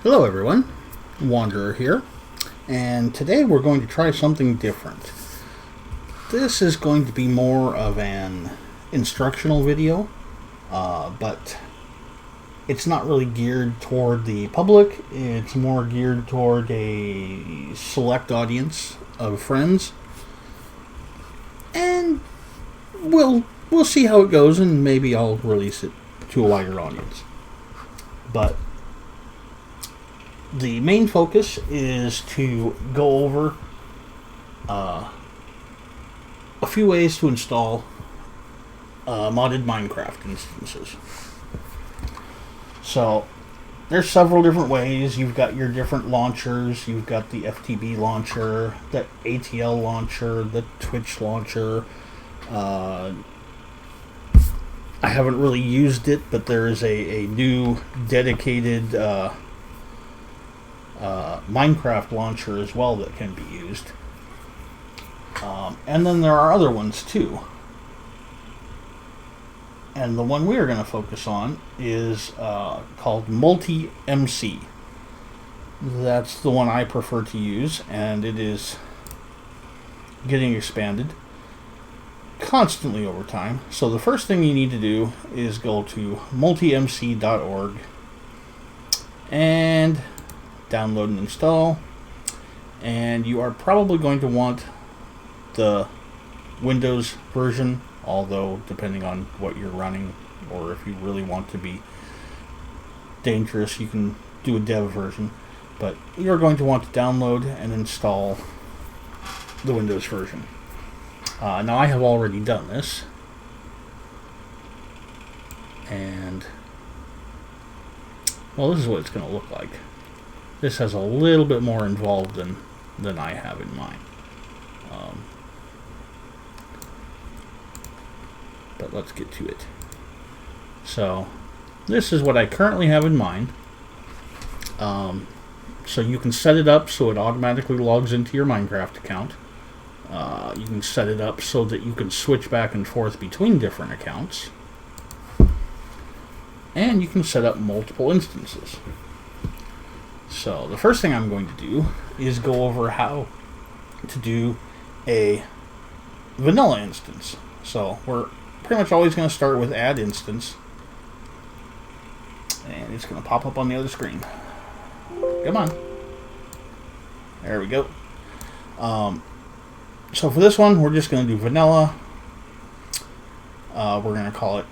Hello everyone, Wanderer here, and today we're going to try something different. This is going to be more of an instructional video, but it's not really geared toward the public. It's more geared toward a select audience of friends, and we'll see how it goes, and maybe I'll release it to a wider audience. But the main focus is to go over a few ways to install modded Minecraft instances. So there's several different ways. You've got your different launchers. You've got the FTB launcher, the ATL launcher, the Twitch launcher. I haven't really used it, but there is a new dedicated Minecraft launcher as well that can be used. And then there are other ones too. And the one we are going to focus on is called MultiMC. That's the one I prefer to use, and it is getting expanded constantly over time. So the first thing you need to do is go to multimc.org and download and install. And you are probably going to want the Windows version, although depending on what you're running, or if you really want to be dangerous, you can do a dev version. But you're going to want to download and install the Windows version. Now I have already done this, and well, this is what it's going to look like. This has a little bit more involved than I have in mind. But let's get to it. So this is what I currently have in mind. So you can set it up so it automatically logs into your Minecraft account. You can set it up so that you can switch back and forth between different accounts. And you can set up multiple instances. So the first thing I'm going to do is go over how to do a vanilla instance. So we're pretty much always going to start with add instance, and it's going to pop up on the other screen. Come on. There we go. So for this one, we're just going to do vanilla. We're going to call it.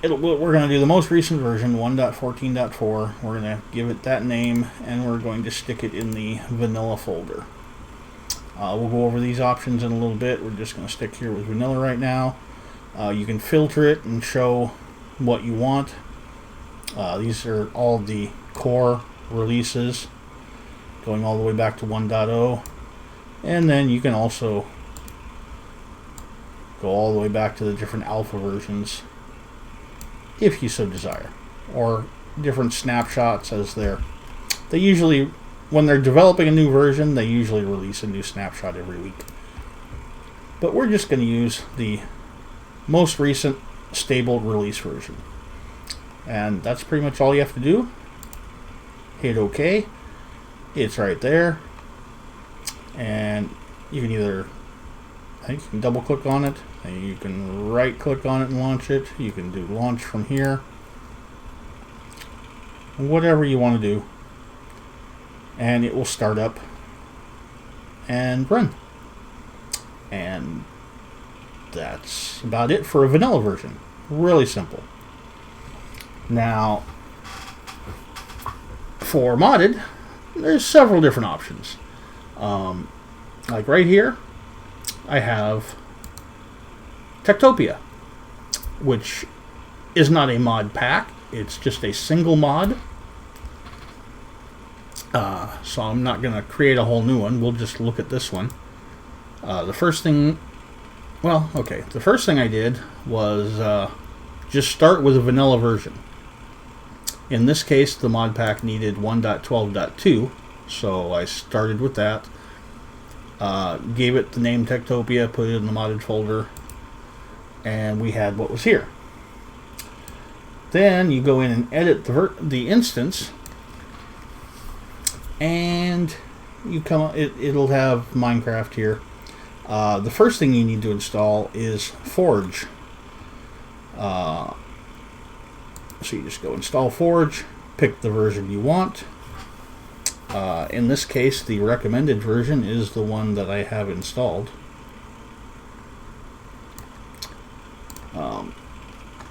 We're going to do the most recent version, 1.14.4. We're going to give it that name, and we're going to stick it in the vanilla folder. We'll go over these options in a little bit. We're just going to stick here with vanilla right now. You can filter it and show what you want. These are all the core releases, going all the way back to 1.0. And then you can also go all the way back to the different alpha versions, if you so desire, or different snapshots as they usually, when they're developing a new version, they usually release a new snapshot every week. But we're just going to use the most recent stable release version. And that's pretty much all you have to do. Hit OK. It's right there. And you can either, I think you can double click on it, and you can right click on it and launch it. You can do launch from here. Whatever you want to do. And it will start up and run. And that's about it for a vanilla version. Really simple. Now, for modded, there's several different options. Like right here, I have Techtopia, which is not a mod pack. It's just a single mod. So I'm not going to create a whole new one. We'll just look at this one. The first thing I did was just start with a vanilla version. In this case, the mod pack needed 1.12.2, so I started with that. Gave it the name Techtopia, put it in the modded folder, and we had what was here. Then you go in and edit the instance, and you come. It'll have Minecraft here. The first thing you need to install is Forge. So you just go install Forge, pick the version you want. In this case, the recommended version is the one that I have installed.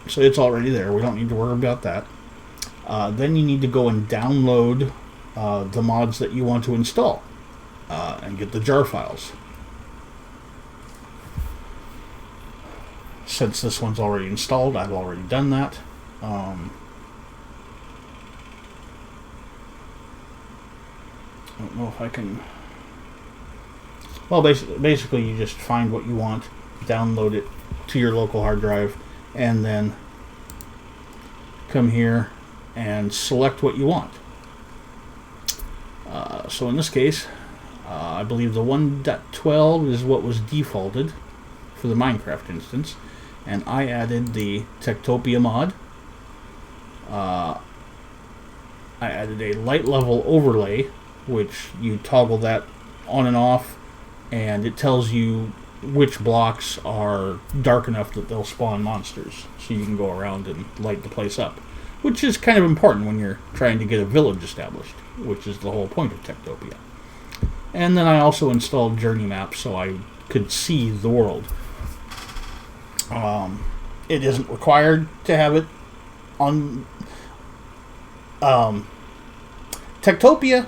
So it's already there. We don't need to worry about that. Then you need to go and download the mods that you want to install and get the jar files. Since this one's already installed, I've already done that. I don't know if I can... Well, basically you just find what you want, download it to your local hard drive, and then come here and select what you want. So in this case, I believe the 1.12 is what was defaulted for the Minecraft instance, and I added the Techtopia mod. I added a light level overlay, which you toggle that on and off, and it tells you which blocks are dark enough that they'll spawn monsters, so you can go around and light the place up, which is kind of important when you're trying to get a village established, which is the whole point of Techtopia. And then I also installed Journey Map so I could see the world. It isn't required to have it on... Techtopia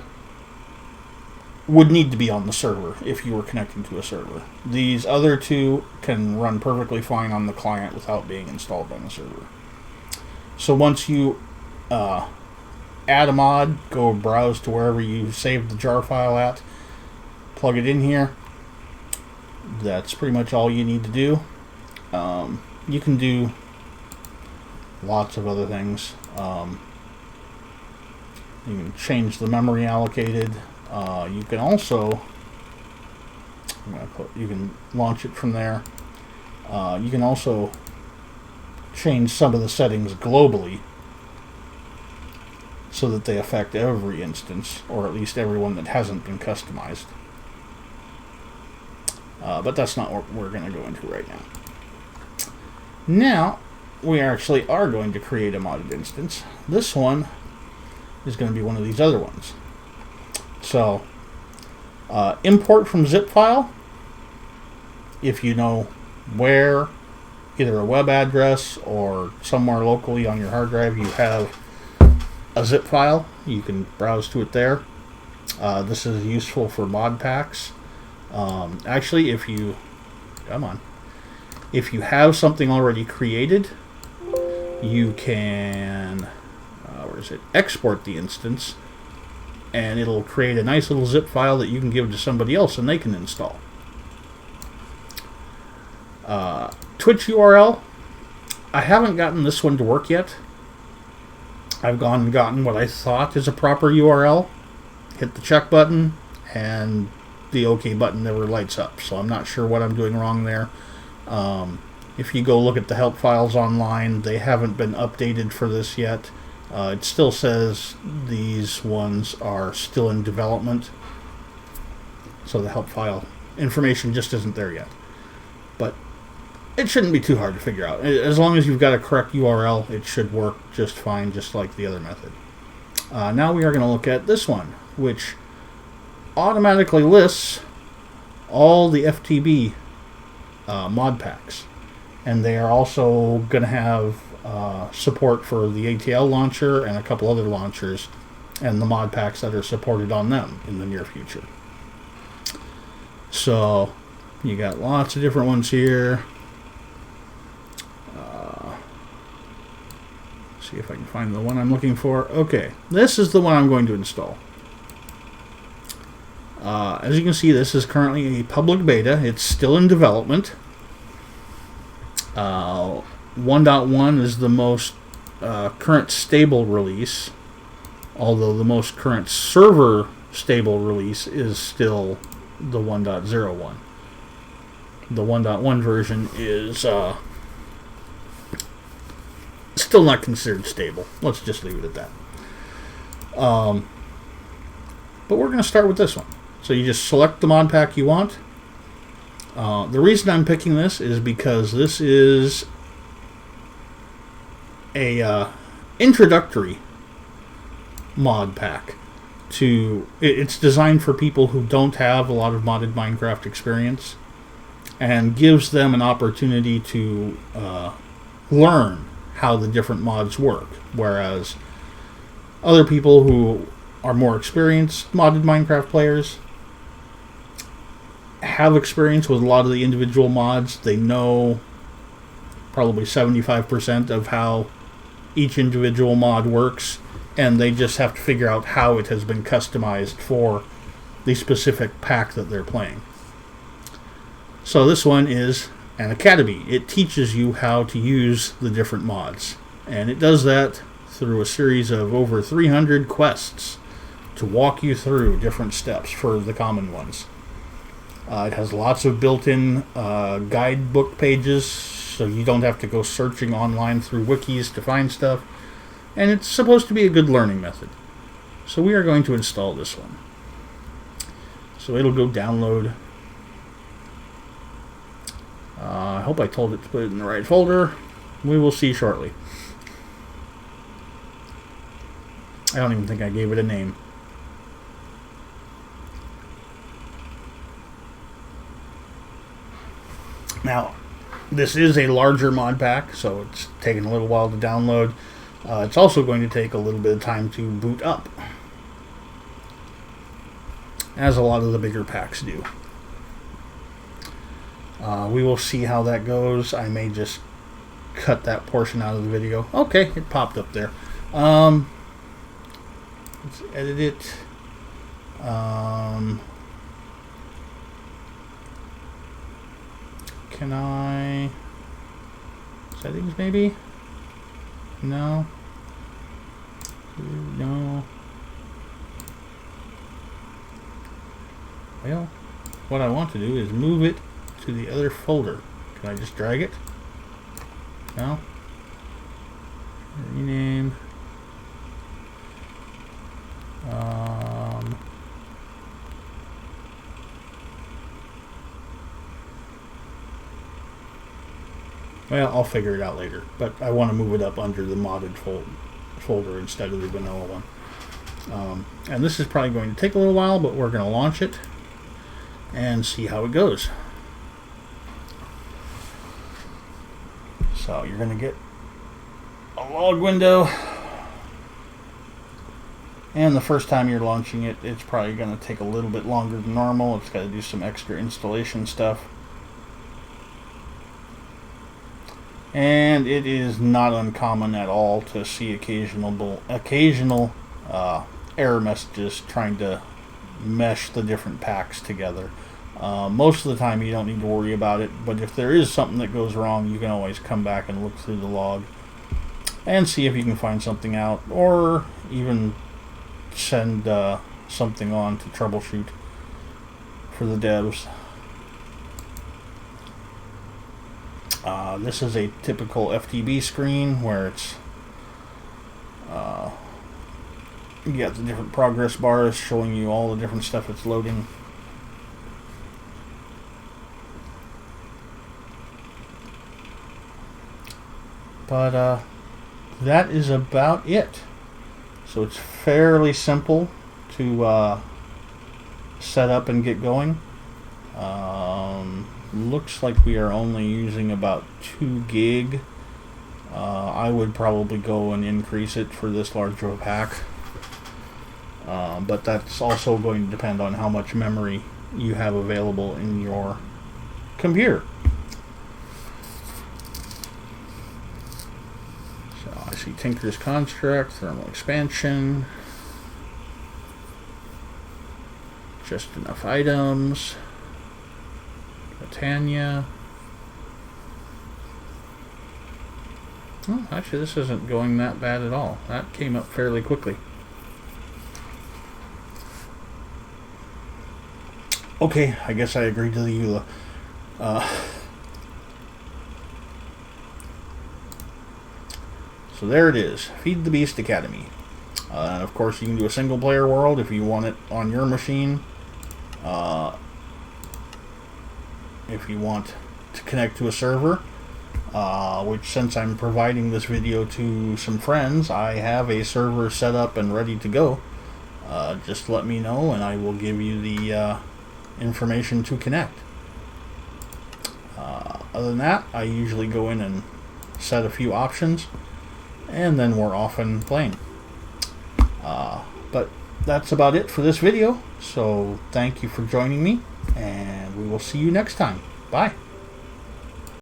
would need to be on the server if you were connecting to a server. These other two can run perfectly fine on the client without being installed on the server. So once you add a mod, go browse to wherever you saved the jar file at, plug it in here. That's pretty much all you need to do. You can do lots of other things. You can change the memory allocated. You can also, you can launch it from there. You can also change some of the settings globally so that they affect every instance, or at least every one that hasn't been customized. But that's not what we're going to go into right now. Now, we actually are going to create a modded instance. This one is going to be one of these other ones. So, import from zip file, if you know where, either a web address or somewhere locally on your hard drive you have a zip file, you can browse to it there. This is useful for mod packs. Actually, if you have something already created, you can export the instance, and it'll create a nice little zip file that you can give to somebody else and they can install. Twitch URL, I haven't gotten this one to work yet. I've gone and gotten what I thought is a proper URL, hit the check button, and the OK button never lights up, so I'm not sure what I'm doing wrong there. If you go look at the help files online, they haven't been updated for this yet. It still says these ones are still in development, so the help file information just isn't there yet. But it shouldn't be too hard to figure out. As long as you've got a correct URL, it should work just fine, just like the other method. Now we are going to look at this one, which automatically lists all the FTB mod packs. And they are also going to have support for the ATL launcher and a couple other launchers and the mod packs that are supported on them in the near future. So you got lots of different ones here. See if I can find the one I'm looking for. Okay, this is the one I'm going to install. As you can see, this is currently a public beta. It's still in development. 1.1 is the most current stable release, although the most current server stable release is still the 1.01. The 1.1 version is still not considered stable. Let's just leave it at that. but we're going to start with this one. So you just select the mod pack you want. The reason I'm picking this is because this is a introductory mod pack. It's designed for people who don't have a lot of modded Minecraft experience, and gives them an opportunity to learn how the different mods work, whereas other people who are more experienced modded Minecraft players have experience with a lot of the individual mods. They know probably 75% of how each individual mod works, and they just have to figure out how it has been customized for the specific pack that they're playing. So this one is an academy. It teaches you how to use the different mods, and it does that through a series of over 300 quests to walk you through different steps for the common ones. It has lots of built-in guidebook pages, so you don't have to go searching online through wikis to find stuff, and it's supposed to be a good learning method. So we are going to install this one. So it'll go download. I hope I told it to put it in the right folder. We will see shortly. I don't even think I gave it a name. Now, this is a larger mod pack, so it's taking a little while to download. It's also going to take a little bit of time to boot up, as a lot of the bigger packs do. We will see how that goes. I may just cut that portion out of the video. Okay, it popped up there. Let's edit it. Can I... settings, maybe? No. No. Well, what I want to do is move it to the other folder. Can I just drag it? No? Rename. Well, I'll figure it out later, but I want to move it up under the modded folder instead of the vanilla one. And this is probably going to take a little while, but we're going to launch it and see how it goes. So you're going to get a log window, and the first time you're launching it, it's probably going to take a little bit longer than normal. It's got to do some extra installation stuff. And it is not uncommon at all to see occasional error messages trying to mesh the different packs together. Most of the time you don't need to worry about it, but if there is something that goes wrong, you can always come back and look through the log and see if you can find something out, or even send something on to troubleshoot for the devs. This is a typical FTB screen where it's you got the different progress bars showing you all the different stuff it's loading. But that is about it. So it's fairly simple to set up and get going. Looks like we are only using about 2 gig. I would probably go and increase it for this large of a pack. But that's also going to depend on how much memory you have available in your computer. So I see Tinker's Construct, Thermal Expansion, Just Enough Items, Britannia. Oh, actually this isn't going that bad at all. That came up fairly quickly. Okay, I guess I agreed to the EULA. So there it is, Feed the Beast Academy. And of course, you can do a single player world if you want it on your machine. If you want to connect to a server, which, since I'm providing this video to some friends, I have a server set up and ready to go. Just let me know and I will give you the information to connect. Other than that, I usually go in and set a few options, and then we're off and playing. But that's about it for this video, so thank you for joining me, and we will see you next time. Bye.